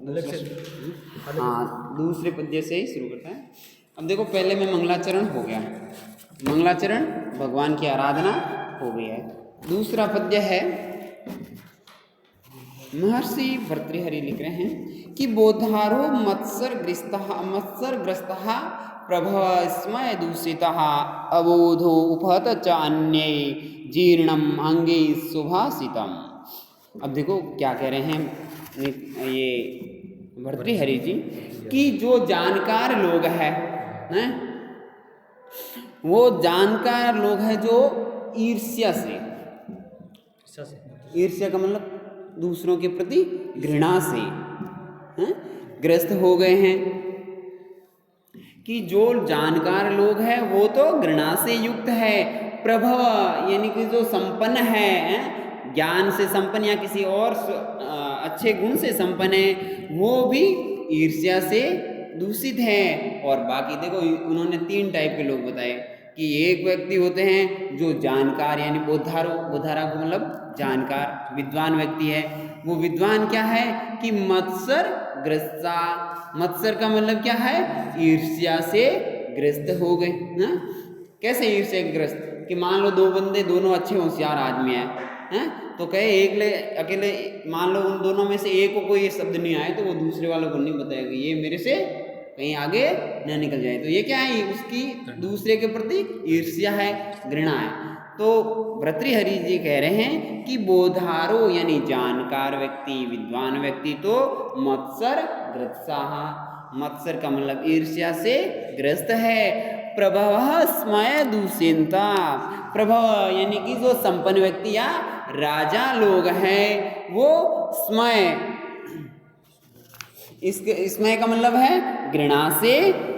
हाँ, दूसरे पद्य से ही शुरू करते हैं। अब देखो, पहले में मंगलाचरण हो गया, मंगलाचरण भगवान की आराधना हो गई है। दूसरा पद्य है, महर्षि भर्तृहरि लिख रहे हैं कि बोधारो मत्सरग्रस्तः प्रभव स्मय दूषितः अबोधो उपहत च अन्ये जीर्णम अंगे सुभाषितम। अब देखो क्या कह रहे हैं ये भर्तृहरि जी कि जो जानकार लोग हैं, वो जानकार लोग हैं जो ईर्ष्या से, ईर्ष्या का मतलब दूसरों के प्रति घृणा से ग्रस्त हो गए हैं। कि जो जानकार लोग हैं वो तो घृणा से युक्त है, प्रभव यानी कि जो संपन्न है, ज्ञान से संपन्न या किसी और अच्छे गुण से संपन्न है, वो भी ईर्ष्या से दूषित है। और बाकी देखो, उन्होंने 3 टाइप के लोग बताए कि एक व्यक्ति होते हैं जो जानकार यानी बोधारा को मतलब जानकार विद्वान व्यक्ति है। वो विद्वान क्या है कि मत्सर ग्रस्ता, मत्सर का मतलब क्या है, ईर्ष्या से ग्रस्त हो गए ना। कैसे ईर्ष्या ग्रस्त, कि मान लो 2 बंदे दोनों अच्छे होशियार आदमी हैं, तो कहे एक ले अकेले, मान लो उन दोनों में से एक को कोई ये शब्द नहीं आए तो वो दूसरे वालों को नहीं बताएगा, ये मेरे से कहीं आगे न निकल जाए। तो ये क्या है, उसकी दूसरे के प्रति ईर्ष्या है, घृणा है। तो भर्तृहरि जी कह रहे हैं कि बोधारो यानी जानकार व्यक्ति, विद्वान व्यक्ति तो मत्सर ग्रस्ताः, मत्सर का मतलब ईर्ष्या से ग्रस्त है। प्रभव स्मय दूषिता, प्रभव यानी कि जो संपन्न व्यक्ति या राजा लोग हैं वो स्मय, इसमें का मतलब है घृणा से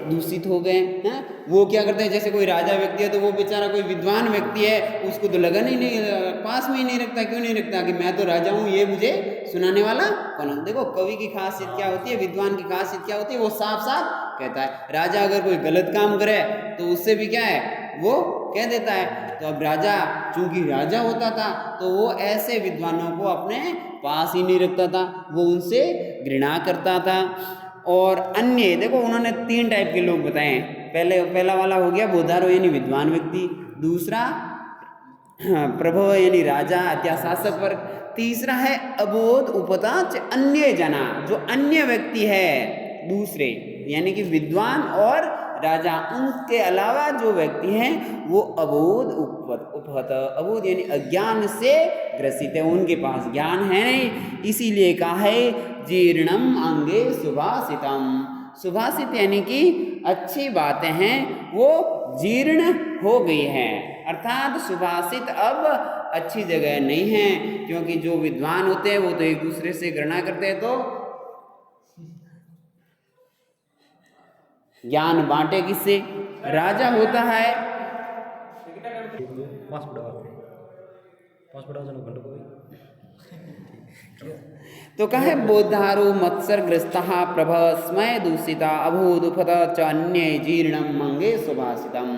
दूषित हो गए हैं। वो क्या करते हैं, जैसे कोई राजा व्यक्ति है तो वो बेचारा कोई विद्वान व्यक्ति है, उसको तो लगन ही नहीं, पास में ही नहीं रखता। क्यों नहीं रखता, कि मैं तो राजा हूँ, ये मुझे सुनाने वाला कौन है। देखो कवि की खासियत क्या होती है, विद्वान की खासियत क्या होती है, वो साफ साफ कहता है। राजा अगर कोई गलत काम करे तो उससे भी क्या है, वो कह देता है। तो अब राजा चूंकि राजा होता था तो वो ऐसे विद्वानों को अपने पास ही नहीं रखता था, वो उनसे घृणा करता था। और अन्य देखो, उन्होंने 3 टाइप के लोग बताए हैं। पहला वाला हो गया बोधारो यानी विद्वान व्यक्ति, दूसरा प्रभव यानी राजा अथवा शासक वर्ग, तीसरा है अबोध उपताच अन्य जना, जो अन्य व्यक्ति है दूसरे यानी कि विद्वान और राजा, उनके अलावा जो व्यक्ति हैं वो अबोध उपहत, अबोध यानी अज्ञान से ग्रसित है, उनके पास ज्ञान है नहीं, इसीलिए कहा है जीर्णम अंगे सुभाषितम। सुभाषित यानी कि अच्छी बातें हैं वो जीर्ण हो गई हैं, अर्थात सुभाषित अब अच्छी जगह नहीं है। क्योंकि जो विद्वान होते हैं वो तो एक दूसरे से घृणा करते हैं, तो ज्ञान बांटे किससे, राजा होता है। तो कहे बोधारो मत्सर ग्रस्तः प्रभव स्मय दूषिता अभूदुपत च अन्य जीर्णम मंगे सुभाषितम।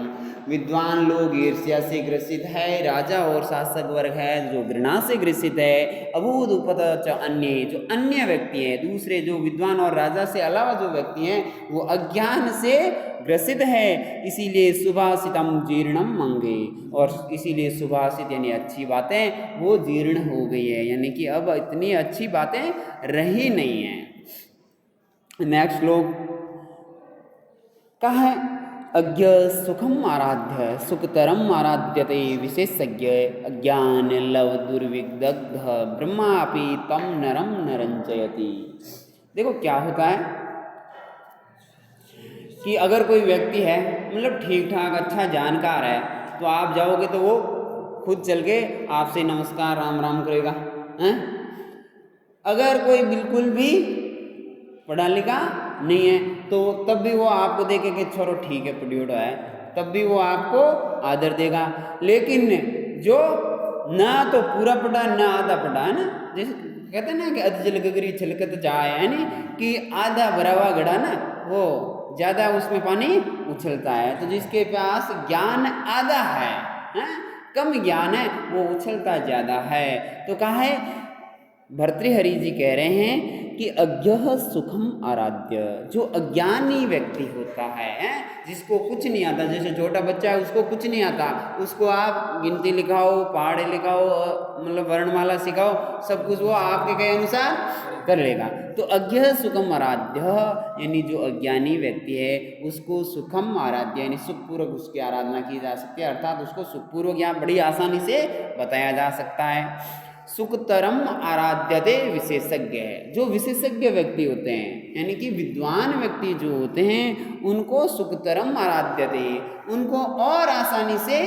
विद्वान लोग ईर्ष्या से ग्रसित है, राजा और शासक वर्ग है जो घृणा से ग्रसित है। अभूदुपत च अन्य, जो अन्य व्यक्ति हैं दूसरे, जो विद्वान और राजा से अलावा जो व्यक्ति हैं वो अज्ञान से ग्रसित है, इसीलिए सुभाषितम जीर्णम मंगे, और इसीलिए सुभाषित यानी अच्छी बातें वो जीर्ण हो गई है, यानी कि अब इतनी अच्छी बातें रही नहीं है। नेक्स्ट श्लोक का है अज्ञ सुखम आराध्य सुखतरम आराध्यते विशेषज्ञ अज्ञान लव दुर्विदग्ध ब्रह्मापि तम नरम नरंचयति। देखो क्या होता है कि अगर कोई व्यक्ति है मतलब ठीक ठाक अच्छा जानकार है, तो आप जाओगे तो वो खुद चल के आपसे नमस्कार राम राम करेगा हैं? अगर कोई बिल्कुल भी पढ़ा लिखा नहीं है तो तब भी वो आपको देखे कि छोरो ठीक है पढ़ियोड़ा है, तब भी वो आपको आदर देगा। लेकिन जो ना तो पूरा पढ़ा ना आधा पढ़ा है ना, जैसे कहते हैं ना कि अधजल गगरी छलकत जाए, यानी कि आधा भरा हुआ घड़ा ना वो ज़्यादा उसमें पानी उछलता है। तो जिसके पास ज्ञान आधा है, कम ज्ञान है, वो उछलता ज़्यादा है। तो कहा है भर्तृहरि जी कह रहे हैं कि अज्ञः सुखम आराध्य, जो अज्ञानी व्यक्ति होता है, जिसको कुछ नहीं आता, जैसे छोटा बच्चा है उसको कुछ नहीं आता, उसको आप गिनती लिखाओ, पहाड़े लिखाओ, मतलब वर्णमाला सिखाओ, सब कुछ वो आपके कहे अनुसार कर लेगा। तो अज्ञः सुखम आराध्य यानी जो अज्ञानी व्यक्ति है उसको सुखम आराध्य यानी सुखपूर्वक उसकी आराधना की जा सकती है, अर्थात उसको सुखपूर्वक यहाँ बड़ी आसानी से बताया जा सकता है। सुखतरम आराध्यते विशेषज्ञ है, जो विशेषज्ञ व्यक्ति होते हैं यानी कि विद्वान व्यक्ति जो होते हैं उनको सुखतरम आराध्यते, उनको और आसानी से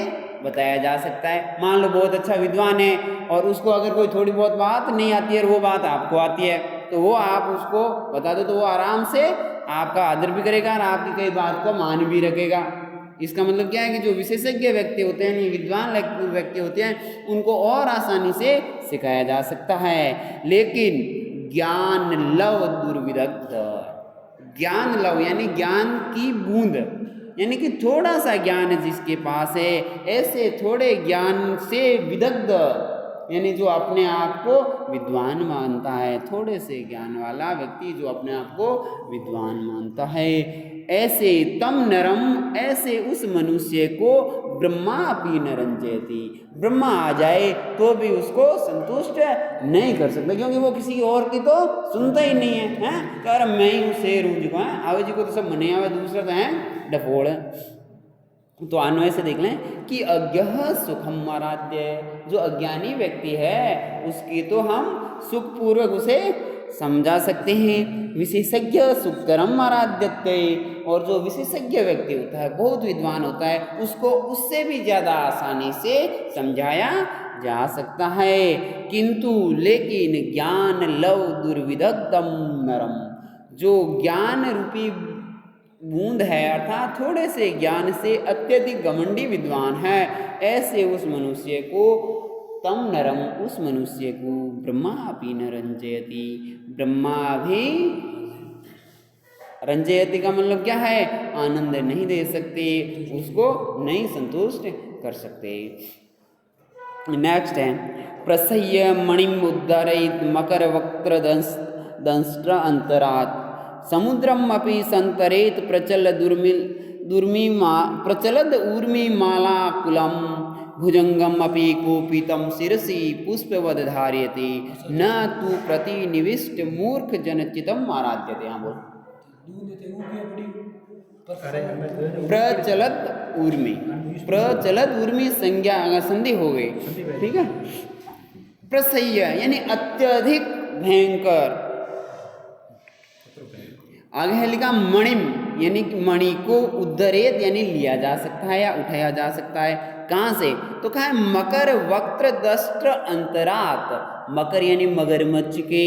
बताया जा सकता है। मान लो बहुत अच्छा विद्वान है और उसको अगर कोई थोड़ी बहुत बात नहीं आती है और वो बात आपको आती है, तो वो आप उसको बता दो तो वो आराम से आपका आदर भी करेगा और आपकी कई बात को मान भी रखेगा। इसका मतलब क्या है कि जो विशेषज्ञ व्यक्ति होते हैं, विद्वान व्यक्ति होते हैं, उनको और आसानी से सिखाया जा सकता है। लेकिन ज्ञान लव दुर्विदग्ध, ज्ञान लव यानी ज्ञान की बूंद यानी कि थोड़ा सा ज्ञान जिसके पास है, ऐसे थोड़े ज्ञान से विदग्ध यानी जो अपने आप को विद्वान मानता है, थोड़े से ज्ञान वाला व्यक्ति जो अपने आप को विद्वान मानता है, ऐसे तम नरम ऐसे उस मनुष्य को ब्रह्मा अपि न रंजयति, ब्रह्मा आ जाए तो भी उसको संतुष्ट नहीं कर सकता, क्योंकि वो किसी और की तो सुनता ही नहीं है, कह रहा मैं ही शेर हूँ जी को, आवे जी को तो सब मने आवे, दूसरा तो है डफोड़। तो अन्वय से देख लें कि अज्ञः सुखम आराध्य, जो अज्ञानी व्यक्ति है उसकी तो हम सुखपूर्वक उसे समझा सकते हैं। विशेषज्ञ सुखतरम आराध्यते, और जो विशेषज्ञ व्यक्ति होता है, बहुत विद्वान होता है, उसको उससे भी ज़्यादा आसानी से समझाया जा सकता है। किंतु लेकिन ज्ञान लव दुर्विदग्धम नरम, जो ज्ञान रूपी बूंद है अर्थात थोड़े से ज्ञान से अत्यधिक घमंडी विद्वान है, ऐसे उस मनुष्य को तम नरम उस मनुष्य को ब्रह्मा अपि न रंजयति, ब्रह्मा भी रंजयति का मतलब क्या है, आनंद नहीं दे सकते, उसको नहीं संतुष्ट कर सकते। नेक्स्ट है प्रसह्य मणिम उद्धरयित मकर वक्त्र दंष्ट्र अंतरात् समुद्रम अपि संतरेत प्रचलद ऊर्मिमालाकुलं भुजंगम अपि कोपितं शिरसि पुष्पवद धारयते न तु प्रतिनिविष्ट मूर्ख जनचितम आराध्यते। हाँ बोल। प्रचलद ऊर्मी संज्ञा संधि हो गई, ठीक है। प्रसह्य यानी अत्यधिक भयंकर, आगे है लिखा मणिम यानी मणि को उद्धरेत यानी लिया जा सकता है या उठाया जा सकता है। कहाँ से, तो कहा है मकर वक्त्र दस्त्र अंतरात, मकर यानी मगरमच्छ के,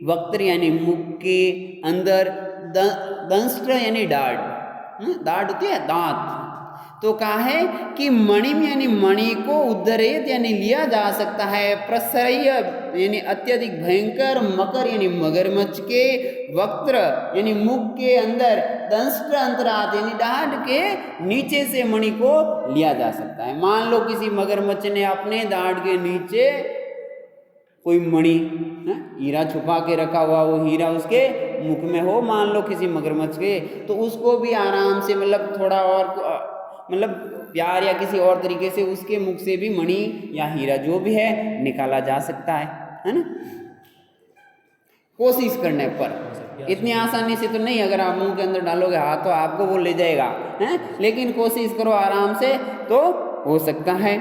वक्त्र यानी मुख के अंदर, दंष्ट्र यानी दाढ़, दाढ़ होती है दांत, तो कहा है कि मणिम यानी मणि को उद्धरेत यानी लिया जा सकता है, प्रसह्य यानी अत्यधिक भयंकर, मकर यानी मगरमच्छ के, वक्त्र यानी मुख के अंदर, दंष्ट्र अंतरात यानी दाढ़ के नीचे से मणि को लिया जा सकता है। मान लो किसी मगरमच्छ ने अपने दाढ़ के नीचे कोई मणि हीरा छुपा के रखा हुआ, वो हीरा उसके मुख में हो, मान लो किसी मगरमच्छ के, तो उसको भी आराम से मतलब थोड़ा और मतलब प्यार या किसी और तरीके से उसके मुख से भी मणि या हीरा जो भी है निकाला जा सकता है ना, कोशिश करने पर। इतनी आसानी से तो नहीं, अगर आप मुंह के अंदर डालोगे हाथ तो आपको वो ले जाएगा, हैं, लेकिन कोशिश करो आराम से तो हो सकता है।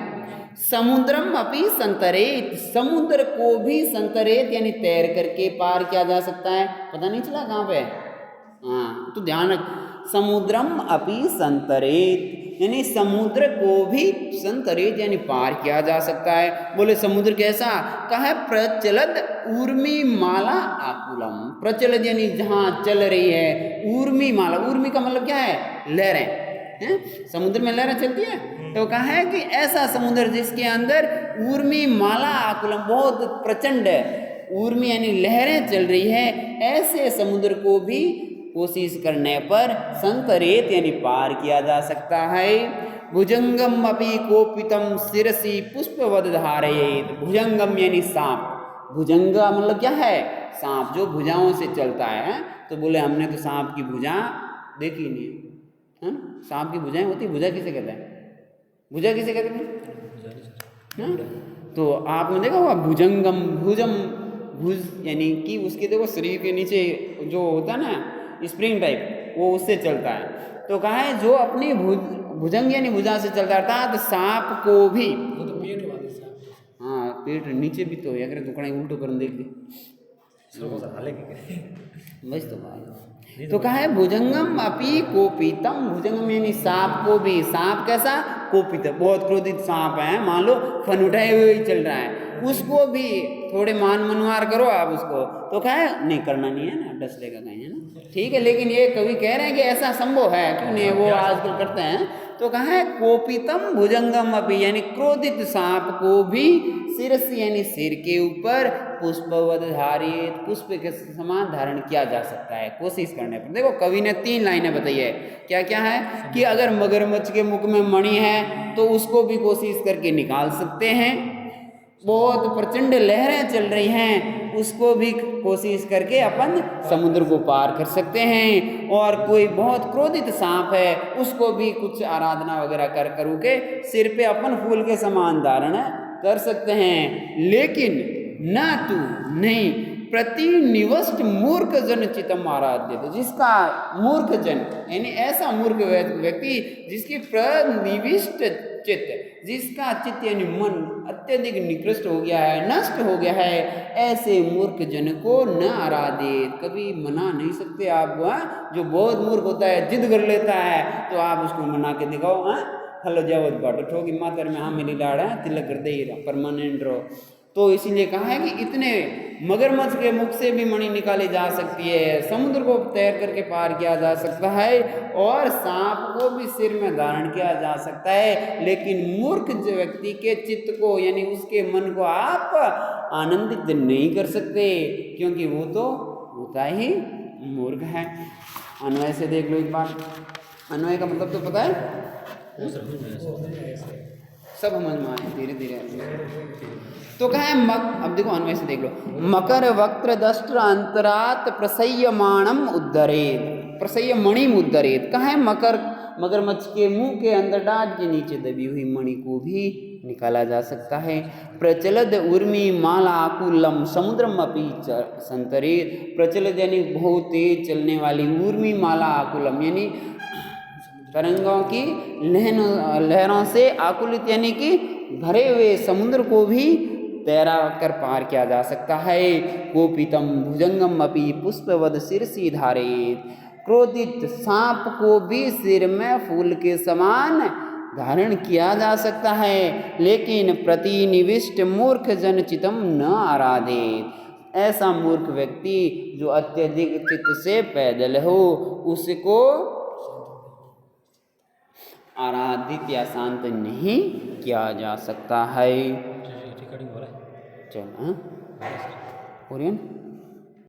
समुद्रम अपि संतरेत, समुद्र को भी संतरेत यानी तैर करके पार किया जा सकता है। पता नहीं चला कहाँ पे, हाँ तो ध्यान रख, समुद्रम अपि संतरेत यानी समुद्र को भी संतरित यानी पार किया जा सकता है। बोले समुद्र कैसा, कहा है प्रचलद ऊर्मी माला आकुलम, प्रचलद यानी जहाँ चल रही है, ऊर्मी माला, ऊर्मी का मतलब क्या है, लहरें हैं, समुद्र में लहरें चलती है, तो कहा है कि ऐसा समुद्र जिसके अंदर ऊर्मी माला आकुलम बहुत प्रचंड ऊर्मी यानी लहरें चल रही है, ऐसे समुद्र को भी कोशिश करने पर संतरेत यानी पार किया जा सकता है। भुजंगम अपि कोपितम शिरसि पुष्पवद धारयेत, भुजंगम यानी सांप, भुजंगा मतलब क्या है? सांप जो भुजाओं से चलता है। तो बोले हमने तो सांप की भुजा देखी नहीं है। सांप की भुजाएं होती, भुजा किसे कहते हैं? भुजा किसे कहते हैं? तो आपने देखा होगा भुजंगम, भुजम, भुज यानी कि उसके देखो शरीर के नीचे जो होता है ना स्प्रिंग टाइप, वो उससे चलता है। तो कहा है जो अपनी भुजंग यानी भुजा से चलता था, तो सांप को भी, वो तो पेट वाले सांप, हाँ पेट नीचे भी तो है, अगर दुकान उल्टो कर देख दे बस तो भाई। तो कहा है भुजंगम अपि कोपितम, भुजंगम यानी सांप को भी, सांप कैसा? कोपित, बहुत क्रोधित सांप है, मान लो फन उठाए हुए ही चल रहा है, उसको भी थोड़े मान मनवार करो आप उसको। तो कहा है नहीं करना नहीं है ना, डस लेगा कहीं, है ना, ठीक है। लेकिन ये कवि कह रहे हैं कि ऐसा संभव है, क्यों नहीं, वो आजकल करते हैं। तो कहा है कोपितम भुजंगम अपि यानी क्रोधित सांप को भी सिरस यानी सिर के ऊपर पुष्पवद धारित, पुष्प के समान धारण किया जा सकता है, कोशिश करने पर। देखो कवि ने 3 लाइनें बताई है, क्या क्या है कि अगर मगरमच्छ के मुख में मणि है तो उसको भी कोशिश करके निकाल सकते हैं, बहुत प्रचंड लहरें चल रही हैं उसको भी कोशिश करके अपन समुद्र को पार कर सकते हैं, और कोई बहुत क्रोधित सांप है उसको भी कुछ आराधना वगैरह कर करू के सिर पे अपन फूल के समान धारण कर सकते हैं। लेकिन न तू नहीं प्रतिनिवष्ट मूर्ख जन चितम आराध्य, तो जिसका मूर्ख जन यानी ऐसा मूर्ख व्यक्ति जिसकी प्रनिविष्ट चित्त, जिसका चित्त यानी मन अत्यधिक निकृष्ट हो गया है, नष्ट हो गया है, ऐसे मूर्ख जन को न आराधित, कभी मना नहीं सकते आप। जो बहुत मूर्ख होता है, जिद कर लेता है, तो आप उसको मना के दिखाओ, हलो जाओ बाट ठोगी मातर में, हाँ मेरी लाड़ है तिलक कर दे परमानेंट रहो। तो इसीलिए कहा है कि इतने मगरमच्छ के मुख से भी मणि निकाली जा सकती है, समुद्र को तैर करके पार किया जा सकता है, और सांप को भी सिर में धारण किया जा सकता है। लेकिन मूर्ख व्यक्ति के चित्त को यानी उसके मन को आप आनंदित नहीं कर सकते, क्योंकि वो तो होता ही मूर्ख है। अन्वय से देख लो एक बार, अन्वय का मतलब तो पता है, सब समझ में आए धीरे धीरे। तो कहा है अब देखो अन्वय से देख लो, मकर वक्त्र दष्ट्र अंतरात प्रसयमाणम उद्धरेत, प्रसयमणिम उद्धरेत। कहा है मगरमच्छ के मुंह के अंदर डांट के नीचे दबी हुई मणि को भी निकाला जा सकता है। प्रचलद उर्मी माला आकुलम समुद्रम अपि संतरेत, प्रचलद यानी बहुत तेज चलने वाली, उर्मी माला आकुलम यानी तरंगों की लहरों से, आकुलित यानी कि भरे हुए समुद्र को भी तैरा कर पार किया जा सकता है। कोपितम भुजंगम अपि पुष्पवद शिरसी धारित, क्रोधित सांप को भी सिर में फूल के समान धारण किया जा सकता है। लेकिन प्रतिनिविष्ट मूर्ख जन चितम न आराधित, ऐसा मूर्ख व्यक्ति जो अत्यधिक चित्त से पैदल हो उसको आराधित या शांत नहीं किया जा सकता है। रिकॉर्डिंग हो रहा है, चल हाँ, ओरियन